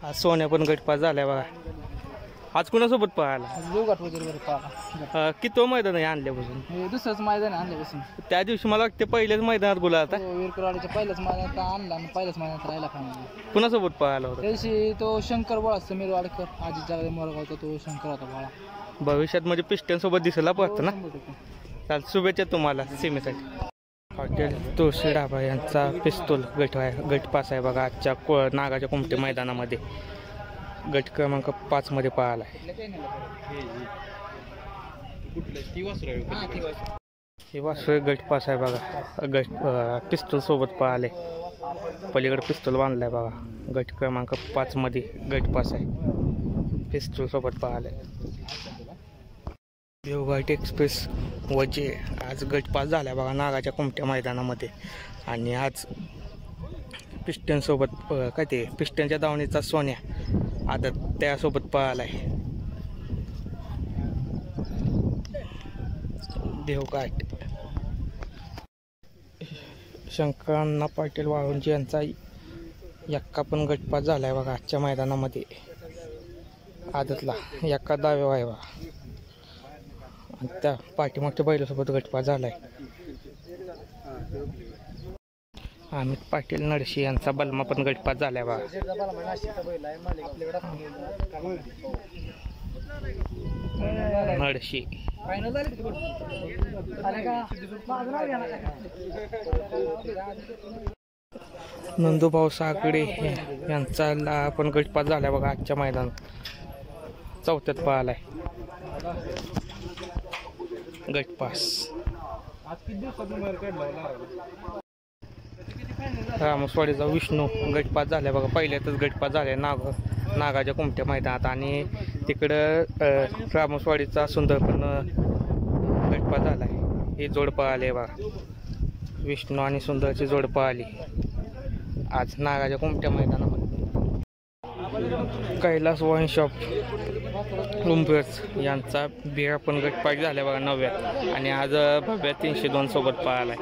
आज सोन्या पण गटपास झालाय बघा. आज कुणासोबत पळाला? किती मैदान आहे आणल्यापासून? हे दुसरंच मैदान आणल्यापासून. त्या दिवशी मला वाटतं पहिल्याच मैदानात गुलाल आता. वीरकुराडीच्या पहिल्याच मैदानात आणला आणि पहिल्याच मैदानात राहिला फायनल. कुणासोबत पळाला होता? त्यादिवशी तो शंकर बोळा, समीर वाडकर, अजित जागदे मोरगावचा तो शंकर होता बोळा. भविष्यात म्हणजे पिस्टन सोबत दिसायला पळतं ना. चाल, शुभेच्छा तुम्हाला सीमेसाठी. हॉटेल तुळशी ढाबा यांचा पिस्तूल गटपास आहे बघा. आजच्या नागाच्या कुमटे मैदानामध्ये गट क्रमांक 5 मध्ये पळाला आहे. हे वासरू गटपास आहे बघा. पिस्तूल सोबत पळाले. पलीकडे पिस्तूल बांधलाय बघा. गट क्रमांक 5 मध्ये गटपास आहे. पिस्तूल सोबत पळाले. देवघाट एक्सप्रेस वजे आज गटपास झाला बघा नागाच्या कुमट्या मैदानामध्ये. आणि आज पिस्टन सोबत काय ते पिस्टनच्या दावणीचा सोन्या आदत त्यासोबत पळालाय. देवघाट शंकरांना पाटील वाळुंजी यांचा यक्का पण गटपास झालाय बघा आजच्या मैदानामध्ये. आदतला यक्का दावे आहे बघा. त्या पाठीमागच्या बैलासोबत गटपास झालाय. अमित पाटील नडशी यांचा बलमा पण गटपास झालाय बघा. नडशी नंदूभाऊ साकडे यांचा पण गटपास झालाय बघा आजच्या मैदानात. 4थ्यात पळालाय गटपास. रामसवाडीचा विष्णू गटपास झालाय बघा. पहिल्यातच गटपास झालाय नागाच्या कुमट्या मैदानात. आणि तिकडं रामसवाडीचा सुंदर पण गटपास झालाय. ही जोड पळाली बघा. विष्णू आणि सुंदरची जोड पळाली आज नागाच्या कुमट्या मैदानामध्ये. कैलास वाईन शॉप उंबरस यांचा बिरा पण गटपास झाला बघा 9व्यात. आणि आज भव्या 302 सोबत पळालाय.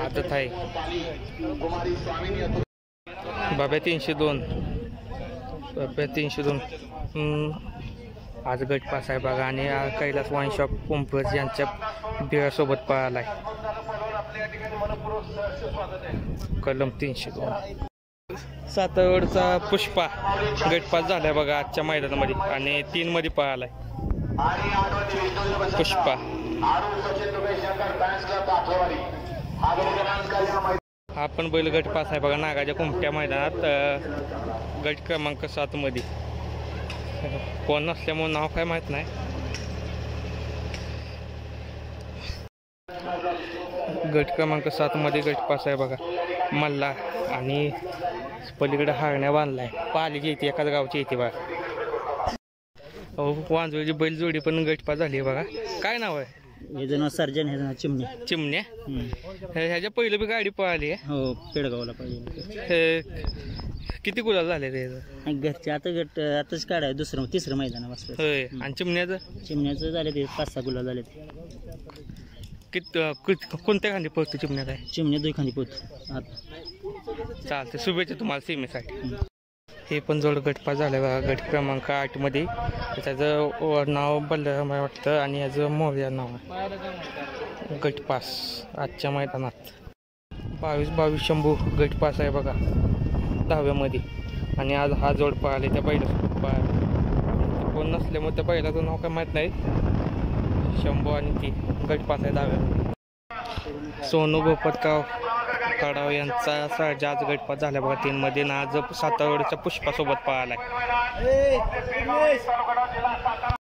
आदत आहे भव्या 302 आज गटपास आहे बघा. आणि कैलास वाईन शॉप उंबरस यांच्या बिरासोबत पळालाय कलम 302. सातावडचा पुष्पा गटपास झालाय बघा आजच्या मैदानामध्ये. आणि 3 मध्ये पळालाय पुष्पा. हा पण बैल गटपास आहे बघा नागाच्या कुमट्या मैदानात गट क्रमांक 7 मध्ये. कोण नसल्यामुळे नाव काय माहित नाही. गट क्रमांक 7 मध्ये गटपास आहे बघा मल्ला. आणि पलीकडे हारण्या बांधलाय. पालीची येते एकाच गावची येते बघा. वांजोळीची बैल जोडी पण गटपास झाली बघा. काय नाव आहे? हे नाव सर्जन, हे नाव चिमण्या. चिमण्या ह्याच्या पहिलं बी गाडी पळाली आहे. हो, पेडगावला पाहिजे. किती गुलाल झाले ते घरचे? आताच काढाय तिसरं मैदान वाजता. होय. आणि चिमण्याचं झाले ते 5-6 गुलाल झाले. कोणत्या खांदी पोहोचतो चिमण्या? काय चिमण्या 2 खांदी पोहोचतो. चालते, शुभेच्छा तुम्हाला सीमेसाठी. हे पण जोड गटपास झालं बघा गट क्रमांक 8 मध्ये. त्याचं नाव बलराम वाटतं आणि याचं मोर्या नाव आहे. गटपास आजच्या मैदानात 22 शंभू गटपास आहे बघा 10व्यामध्ये. आणि आज हा जोड पळाले त्या बैलासोबत पळाले. कोण नसल्यामुळे त्या बैलाचं नाव काय माहीत नाही. शंभू आणि ती गटपास आहे 10व्यामध्ये. सोनू गोपतराव कडाव यांचा सर्जा आज गटपास झाला बघा 3 मध्ये. आज सातावडच्या पुष्पासोबत पळालाय.